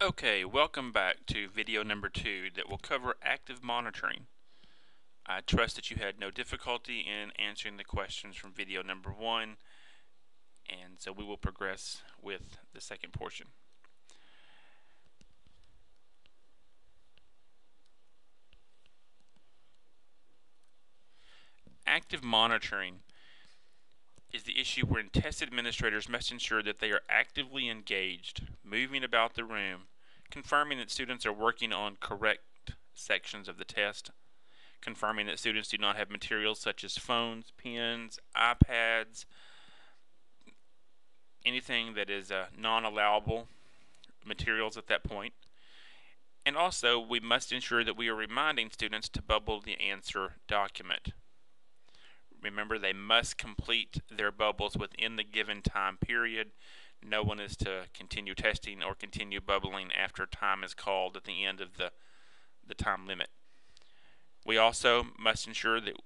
Okay, welcome back to video number 2 that will cover active monitoring. I trust that you had no difficulty in answering the questions from video number 1, and so we will progress with the second portion. Active monitoring is the issue wherein test administrators must ensure that they are actively engaged, moving about the room, confirming that students are working on correct sections of the test, confirming that students do not have materials such as phones, pens, iPads, anything that is non-allowable materials at that point. And also, we must ensure that we are reminding students to bubble the answer document. Remember, they must complete their bubbles within the given time period. No one is to continue testing or continue bubbling after time is called at the end of the time limit. We also must ensure that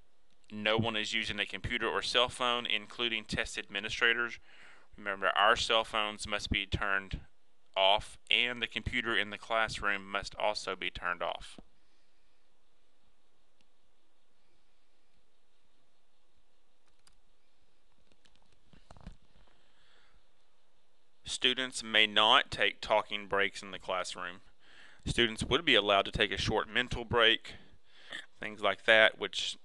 no one is using a computer or cell phone, including test administrators. Remember, our cell phones must be turned off, and the computer in the classroom must also be turned off. Students may not take talking breaks in the classroom. Students would be allowed to take a short mental break, things like that, which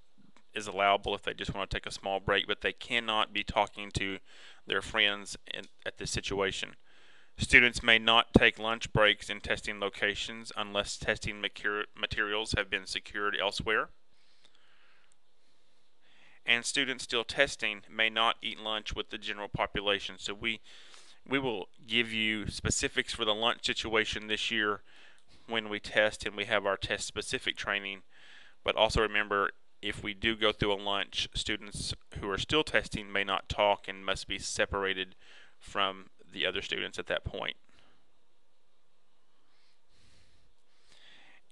is allowable if they just want to take a small break, but they cannot be talking to their friends at this situation. Students may not take lunch breaks in testing locations unless testing materials have been secured elsewhere. And students still testing may not eat lunch with the general population. So we will give you specifics for the lunch situation this year when we test and we have our test specific training. But also remember, if we do go through a lunch, students who are still testing may not talk and must be separated from the other students at that point.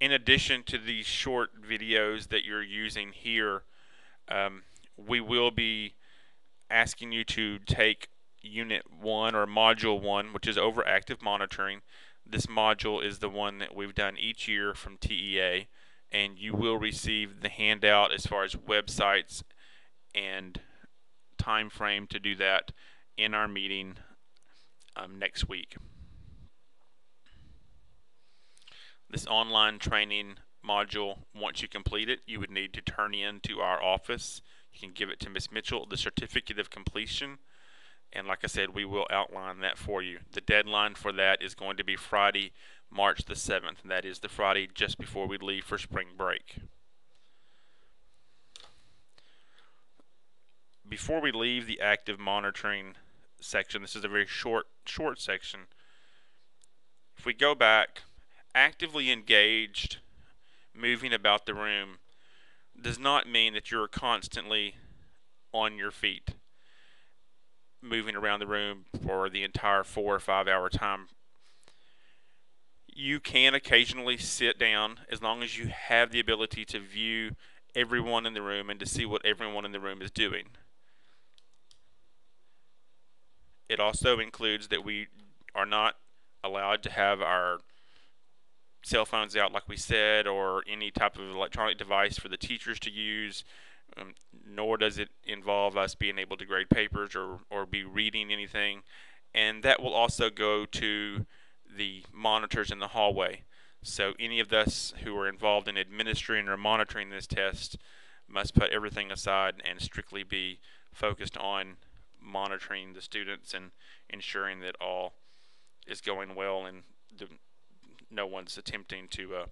In addition to these short videos that you're using here, we will be asking you to take Unit 1 or Module 1, which is over active monitoring. This module is the one that we've done each year from TEA, and you will receive the handout as far as websites and time frame to do that in our meeting next week. This online training module, once you complete it, you would need to turn in to our office. You can give it to Ms. Mitchell, the certificate of completion, and like I said, we will outline that for you. The deadline for that is going to be Friday, March the 7th, and that is the Friday just before we leave for spring break. Before we leave the active monitoring section, this is a very short section. If we go back, actively engaged, moving about the room does not mean that you're constantly on your feet, moving around the room for the entire 4 or 5 hour time. You can occasionally sit down as long as you have the ability to view everyone in the room and to see what everyone in the room is doing. It also includes that we are not allowed to have our cell phones out, like we said, or any type of electronic device for the teachers to use, nor does it involve us being able to grade papers or be reading anything. And that will also go to the monitors in the hallway. So any of us who are involved in administering or monitoring this test must put everything aside and strictly be focused on monitoring the students and ensuring that all is going well and no one's attempting to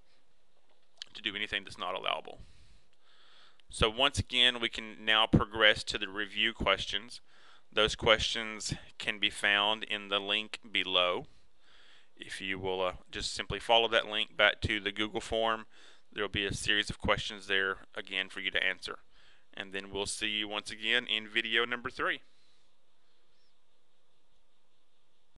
do anything that's not allowable. So once again, we can now progress to the review questions. Those questions can be found in the link below. If you will just simply follow that link back to the Google form, there will be a series of questions there again for you to answer. And then we'll see you once again in video number 3.